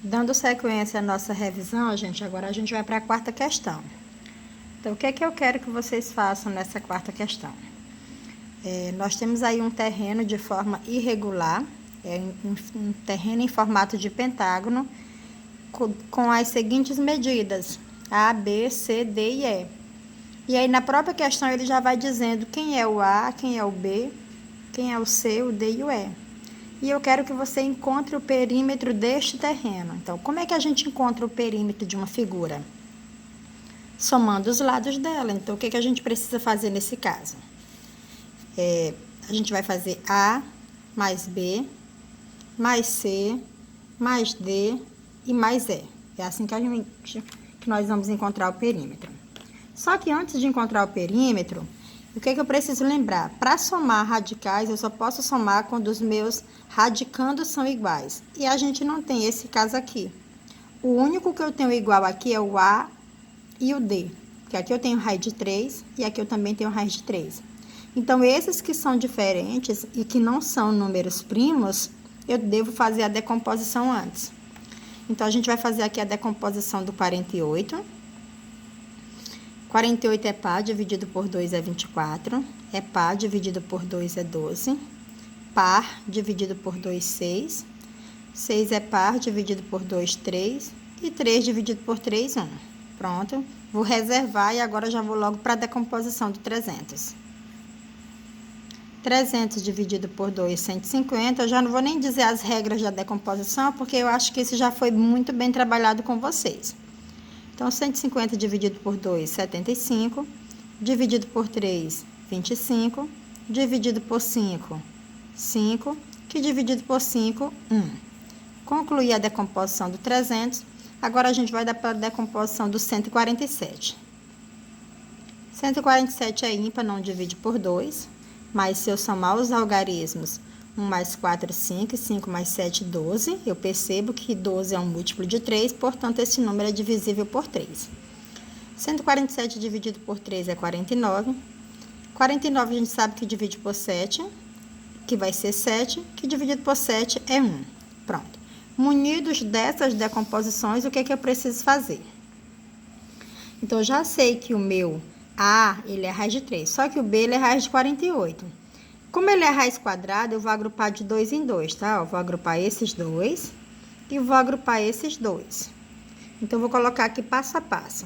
Dando sequência à nossa revisão, gente, agora a gente vai para a quarta questão. Então, o que é que eu quero que vocês façam nessa quarta questão? Nós temos aí um terreno de forma irregular, um terreno em formato de pentágono, com as seguintes medidas: A, B, C, D e E. E aí, na própria questão, ele já vai dizendo quem é o A, quem é o B, quem é o C, o D e o E. E eu quero que você encontre o perímetro deste terreno. Então, como é que a gente encontra o perímetro de uma figura? Somando os lados dela. Então, o que a gente precisa fazer nesse caso? A gente vai fazer A mais B, mais C, mais D e mais E. É assim que nós vamos encontrar o perímetro. Só que antes de encontrar o perímetro, o que eu preciso lembrar? Para somar radicais, eu só posso somar quando os meus radicandos são iguais. E a gente não tem esse caso aqui. O único que eu tenho igual aqui é o A e o D. Porque aqui eu tenho raiz de 3 e aqui eu também tenho raiz de 3. Então, esses que são diferentes e que não são números primos, eu devo fazer a decomposição antes. Então, a gente vai fazer aqui a decomposição do 48. 48 é par, dividido por 2 é 24. É par, dividido por 2 é 12. Par, dividido por 2, 6. 6 é par, dividido por 2, 3. E 3 dividido por 3, 1. Pronto. Vou reservar e agora já vou logo para a decomposição do 300. 300 dividido por 2, 150. Eu já não vou nem dizer as regras da decomposição, porque eu acho que isso já foi muito bem trabalhado com vocês. Então, 150 dividido por 2, 75. Dividido por 3, 25. Dividido por 5, 5. Que dividido por 5, 1. Concluí a decomposição do 300. Agora, a gente vai dar para a decomposição do 147. 147 é ímpar, não divide por 2. Mas se eu somar os algarismos, 1 mais 4, 5, 5 mais 7, 12, eu percebo que 12 é um múltiplo de 3, portanto, esse número é divisível por 3. 147 dividido por 3 é 49. 49 a gente sabe que divide por 7, que vai ser 7, que dividido por 7 é 1. Pronto. Munidos dessas decomposições, o que eu preciso fazer? Então, eu já sei que o meu A, ele é raiz de 3, só que o B, ele é raiz de 48. Como ele é raiz quadrada, eu vou agrupar de 2 em 2, tá? Eu vou agrupar esses dois e vou agrupar esses dois. Então, eu vou colocar aqui passo a passo.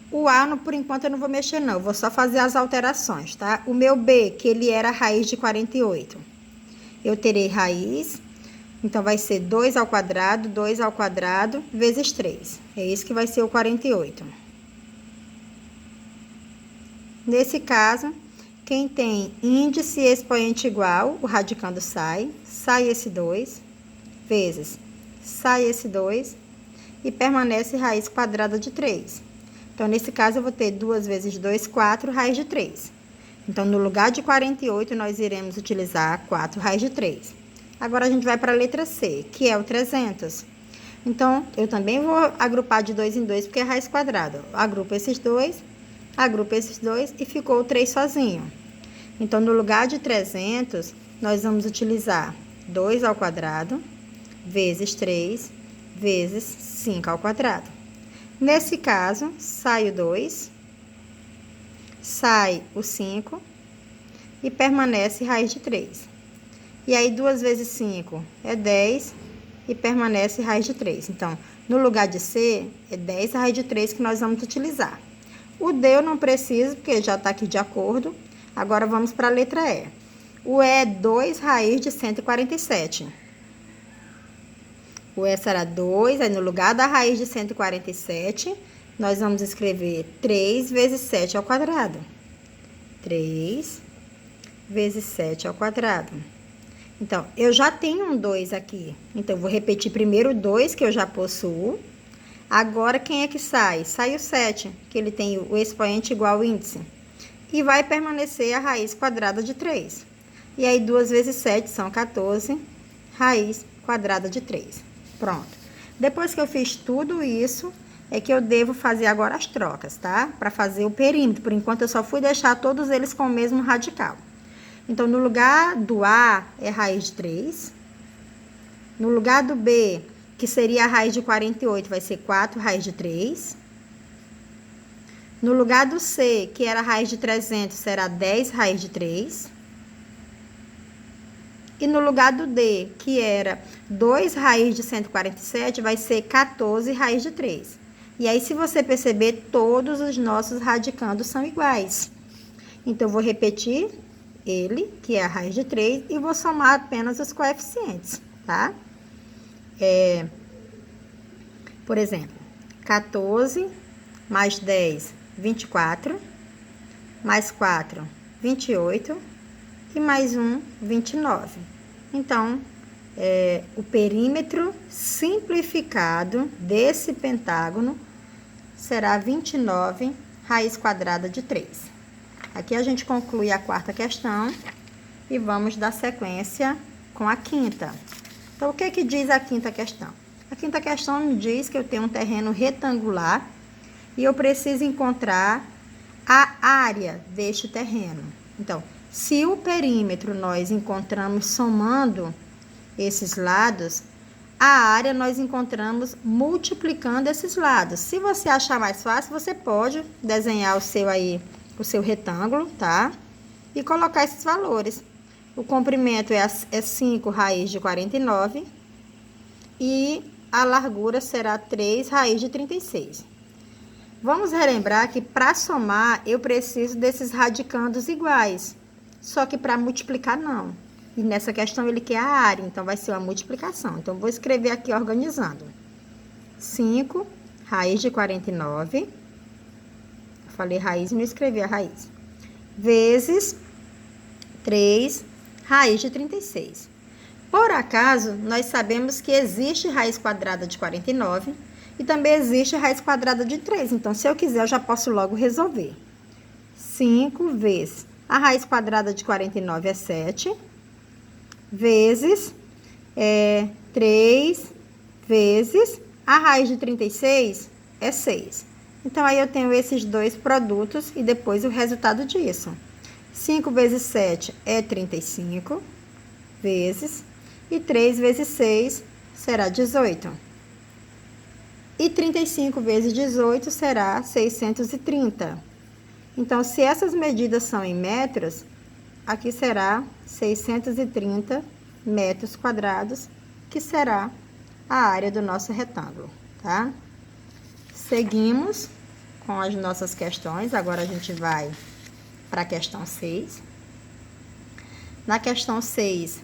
O A, por enquanto, eu não vou mexer, não. Eu vou só fazer as alterações, tá? O meu B, que ele era raiz de 48. Eu terei raiz, então, vai ser 2 ao quadrado, vezes 3. É isso que vai ser o 48. Nesse caso, quem tem índice e expoente igual, o radicando sai esse 2, vezes sai esse 2 e permanece raiz quadrada de 3. Então, nesse caso, eu vou ter 2 vezes 2, 4, raiz de 3. Então, no lugar de 48, nós iremos utilizar 4 raiz de 3. Agora, a gente vai para a letra C, que é o 300. Então, eu também vou agrupar de 2 em 2, porque é raiz quadrada. Agrupo esses dois e ficou o 3 sozinho. Então, no lugar de 300, nós vamos utilizar 2 ao quadrado, vezes 3, vezes 5 ao quadrado. Nesse caso, sai o 2, sai o 5 e permanece raiz de 3. E aí, 2 vezes 5 é 10 e permanece raiz de 3. Então, no lugar de C, é 10 raiz de 3 que nós vamos utilizar. O D eu não preciso, porque já está aqui de acordo. Agora, vamos para a letra E. O E é 2 raiz de 147. O E será 2, aí no lugar da raiz de 147, nós vamos escrever 3 vezes 7 ao quadrado. 3 vezes 7 ao quadrado. Então, eu já tenho um 2 aqui. Então, eu vou repetir primeiro o 2, que eu já possuo. Agora, quem é que sai? Sai o 7, que ele tem o expoente igual ao índice. E vai permanecer a raiz quadrada de 3. E aí, 2 vezes 7 são 14, raiz quadrada de 3. Pronto. Depois que eu fiz tudo isso, é que eu devo fazer agora as trocas, tá? Para fazer o perímetro. Por enquanto, eu só fui deixar todos eles com o mesmo radical. Então, no lugar do A, é raiz de 3. No lugar do B, que seria a raiz de 48, vai ser 4 raiz de 3. No lugar do C, que era a raiz de 300, será 10 raiz de 3. E no lugar do D, que era 2 raiz de 147, vai ser 14 raiz de 3. E aí, se você perceber, todos os nossos radicandos são iguais. Então, eu vou repetir ele, que é a raiz de 3, e vou somar apenas os coeficientes, tá? Por exemplo, 14 mais 10, 24, mais 4, 28, e mais 1, 29. Então, o perímetro simplificado desse pentágono será 29 raiz quadrada de 3. Aqui a gente conclui a quarta questão e vamos dar sequência com a quinta. Então, o que que diz a quinta questão? A quinta questão me diz que eu tenho um terreno retangular e eu preciso encontrar a área deste terreno. Então, se o perímetro nós encontramos somando esses lados, a área nós encontramos multiplicando esses lados. Se você achar mais fácil, você pode desenhar o seu retângulo, tá? E colocar esses valores. O comprimento é 5 raiz de 49 e a largura será 3 raiz de 36. Vamos relembrar que para somar eu preciso desses radicandos iguais. Só que para multiplicar, não. E nessa questão ele quer a área, então vai ser uma multiplicação. Então, vou escrever aqui organizando. 5 raiz de 49. Eu falei raiz e não escrevi a raiz. Vezes 3 raiz de 36. Por acaso, nós sabemos que existe raiz quadrada de 49 e também existe raiz quadrada de 3. Então, se eu quiser, eu já posso logo resolver. 5 vezes a raiz quadrada de 49 é 7, vezes 3 vezes a raiz de 36 é 6. Então, aí eu tenho esses dois produtos e depois o resultado disso. 5 vezes 7 é 35, vezes, e 3 vezes 6 será 18. E 35 vezes 18 será 630. Então, se essas medidas são em metros, aqui será 630 metros quadrados, que será a área do nosso retângulo, tá? Seguimos com as nossas questões. Agora, a gente vai para a questão 6. Na questão 6,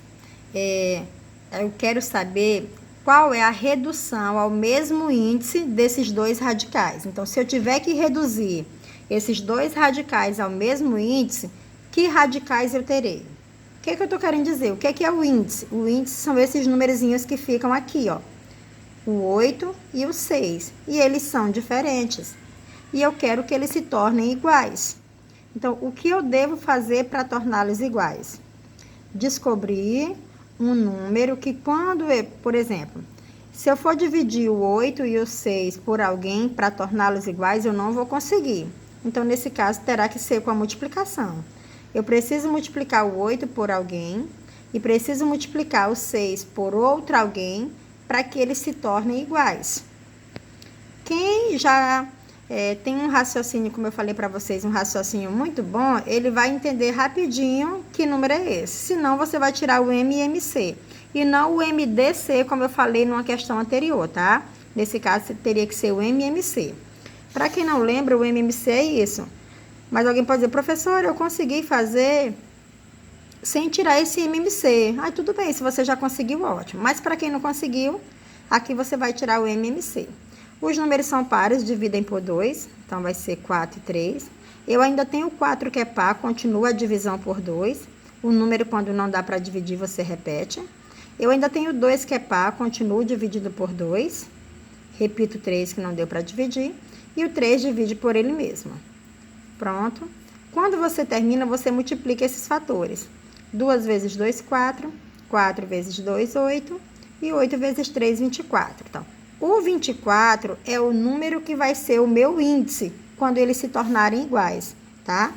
eu quero saber qual é a redução ao mesmo índice desses dois radicais. Então, se eu tiver que reduzir esses dois radicais ao mesmo índice, que radicais eu terei? O que eu estou querendo dizer? O que é o índice? O índice são esses numerozinhos que ficam aqui, ó. O 8 e o 6. E eles são diferentes. E eu quero que eles se tornem iguais. Então, o que eu devo fazer para torná-los iguais? Descobrir um número que quando, por exemplo, se eu for dividir o 8 e o 6 por alguém para torná-los iguais, eu não vou conseguir. Então, nesse caso, terá que ser com a multiplicação. Eu preciso multiplicar o 8 por alguém e preciso multiplicar o 6 por outro alguém para que eles se tornem iguais. Quem já tem um raciocínio, como eu falei para vocês, um raciocínio muito bom, ele vai entender rapidinho que número é esse. Senão, você vai tirar o M e MC. E não o MDC, como eu falei numa questão anterior, tá? Nesse caso, teria que ser o MMC. Para quem não lembra, o MMC é isso. Mas alguém pode dizer, professor, eu consegui fazer sem tirar esse MMC. Ah, tudo bem, se você já conseguiu, ótimo. Mas para quem não conseguiu, aqui você vai tirar o MMC. Os números são pares, dividem por 2, então vai ser 4 e 3. Eu ainda tenho o 4 que é par, continua a divisão por 2. O número, quando não dá para dividir, você repete. Eu ainda tenho 2 que é par, continuo dividido por 2. Repito 3 que não deu para dividir. E o 3 divide por ele mesmo. Pronto. Quando você termina, você multiplica esses fatores. 2 vezes 2, 4. 4 vezes 2, 8. E 8 vezes 3, 24. Então, o 24 é o número que vai ser o meu índice quando eles se tornarem iguais, tá?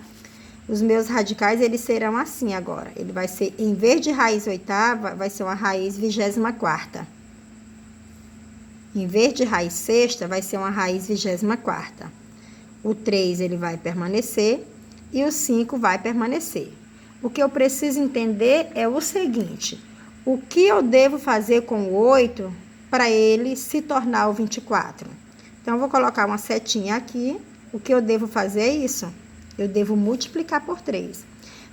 Os meus radicais, eles serão assim agora. Ele vai ser, em vez de raiz oitava, vai ser uma raiz 24ª. Em vez de raiz sexta, vai ser uma raiz 24ª. O 3 ele vai permanecer e o 5 vai permanecer. O que eu preciso entender é o seguinte: o que eu devo fazer com o 8 para ele se tornar o 24? Então, eu vou colocar uma setinha aqui. O que eu devo fazer é isso. Eu devo multiplicar por 3.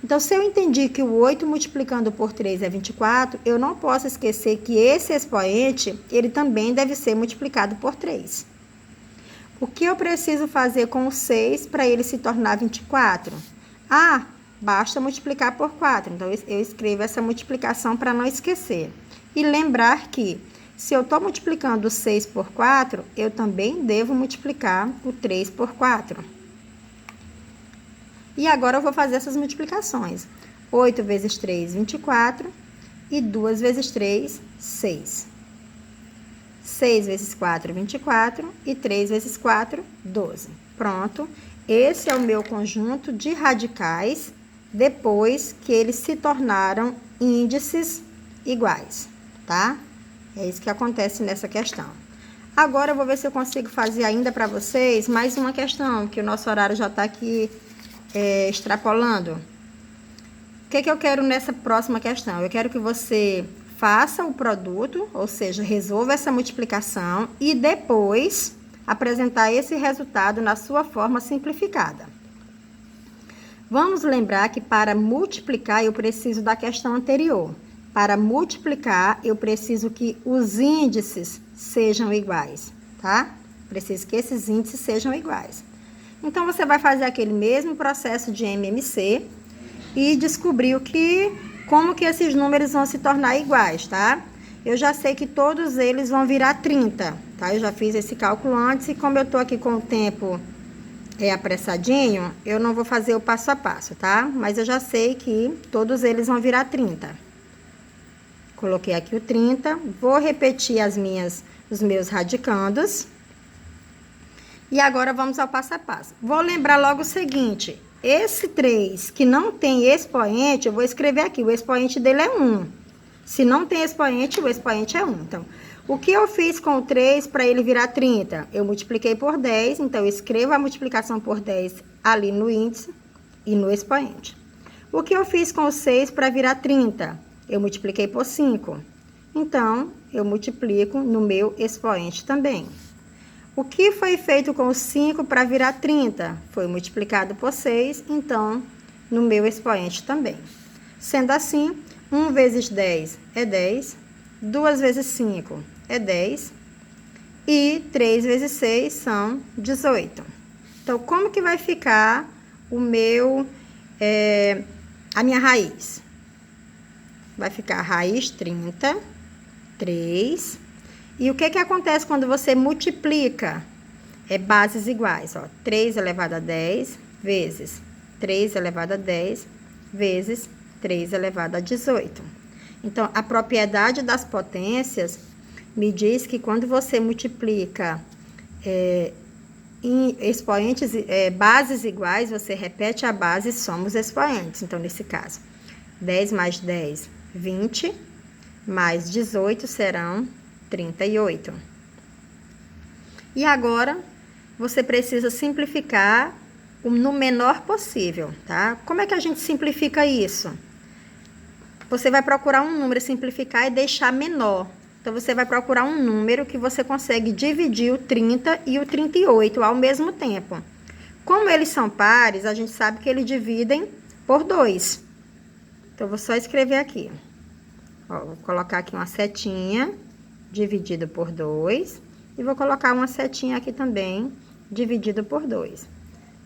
Então, se eu entendi que o 8 multiplicando por 3 é 24, eu não posso esquecer que esse expoente, ele também deve ser multiplicado por 3. O que eu preciso fazer com o 6 para ele se tornar 24? Ah, basta multiplicar por 4. Então, eu escrevo essa multiplicação para não esquecer. E lembrar que, se eu estou multiplicando o 6 por 4, eu também devo multiplicar o 3 por 4. E agora eu vou fazer essas multiplicações. 8 vezes 3, 24. E 2 vezes 3, 6. 6 vezes 4, 24. E 3 vezes 4, 12. Pronto. Esse é o meu conjunto de radicais depois que eles se tornaram índices iguais, tá? É isso que acontece nessa questão. Agora eu vou ver se eu consigo fazer ainda para vocês mais uma questão, que o nosso horário já está aqui extrapolando. O que eu quero nessa próxima questão? Eu quero que você faça o produto, ou seja, resolva essa multiplicação e depois apresentar esse resultado na sua forma simplificada. Vamos lembrar que para multiplicar eu preciso da questão anterior. Para multiplicar, eu preciso que os índices sejam iguais, tá? Preciso que esses índices sejam iguais. Então, você vai fazer aquele mesmo processo de MMC e descobrir como que esses números vão se tornar iguais, tá? Eu já sei que todos eles vão virar 30, tá? Eu já fiz esse cálculo antes e como eu tô aqui com o tempo apressadinho, eu não vou fazer o passo a passo, tá? Mas eu já sei que todos eles vão virar 30. Coloquei aqui o 30, vou repetir os meus radicandos. E agora vamos ao passo a passo. Vou lembrar logo o seguinte, esse 3 que não tem expoente, eu vou escrever aqui, o expoente dele é 1. Se não tem expoente, o expoente é 1. Então, o que eu fiz com o 3 para ele virar 30? Eu multipliquei por 10, então eu escrevo a multiplicação por 10 ali no índice e no expoente. O que eu fiz com o 6 para virar 30? Eu multipliquei por 5. Então, eu multiplico no meu expoente também. O que foi feito com o 5 para virar 30? Foi multiplicado por 6, então, no meu expoente também. Sendo assim, 1 vezes 10 é 10, 2 vezes 5 é 10 e 3 vezes 6 são 18. Então, como que vai ficar a minha raiz? Vai ficar a raiz 30, 3. E o que acontece quando você multiplica bases iguais? Ó, 3 elevado a 10 vezes 3 elevado a 10 vezes 3 elevado a 18. Então, a propriedade das potências me diz que quando você multiplica em expoentes, bases iguais, você repete a base e soma os expoentes. Então, nesse caso, 10 mais 10, 20, mais 18 serão 38. E agora, você precisa simplificar no menor possível, tá? Como é que a gente simplifica isso? Você vai procurar um número, simplificar e deixar menor. Então, você vai procurar um número que você consegue dividir o 30 e o 38 ao mesmo tempo. Como eles são pares, a gente sabe que eles dividem por 2. Então, eu vou só escrever aqui. Ó, vou colocar aqui uma setinha, dividido por 2. E vou colocar uma setinha aqui também, dividido por 2.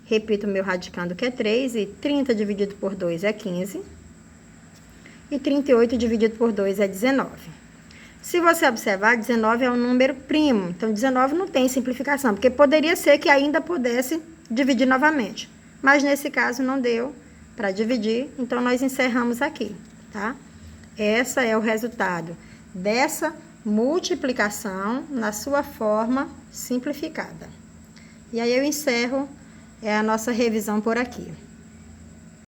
Repito o meu radicando, que é 3. E 30 dividido por 2 é 15. E 38 dividido por 2 é 19. Se você observar, 19 é um número primo. Então, 19 não tem simplificação, porque poderia ser que ainda pudesse dividir novamente. Mas, nesse caso, não deu para dividir. Então, nós encerramos aqui, tá? Esse é o resultado dessa multiplicação na sua forma simplificada. E aí, eu encerro a nossa revisão por aqui.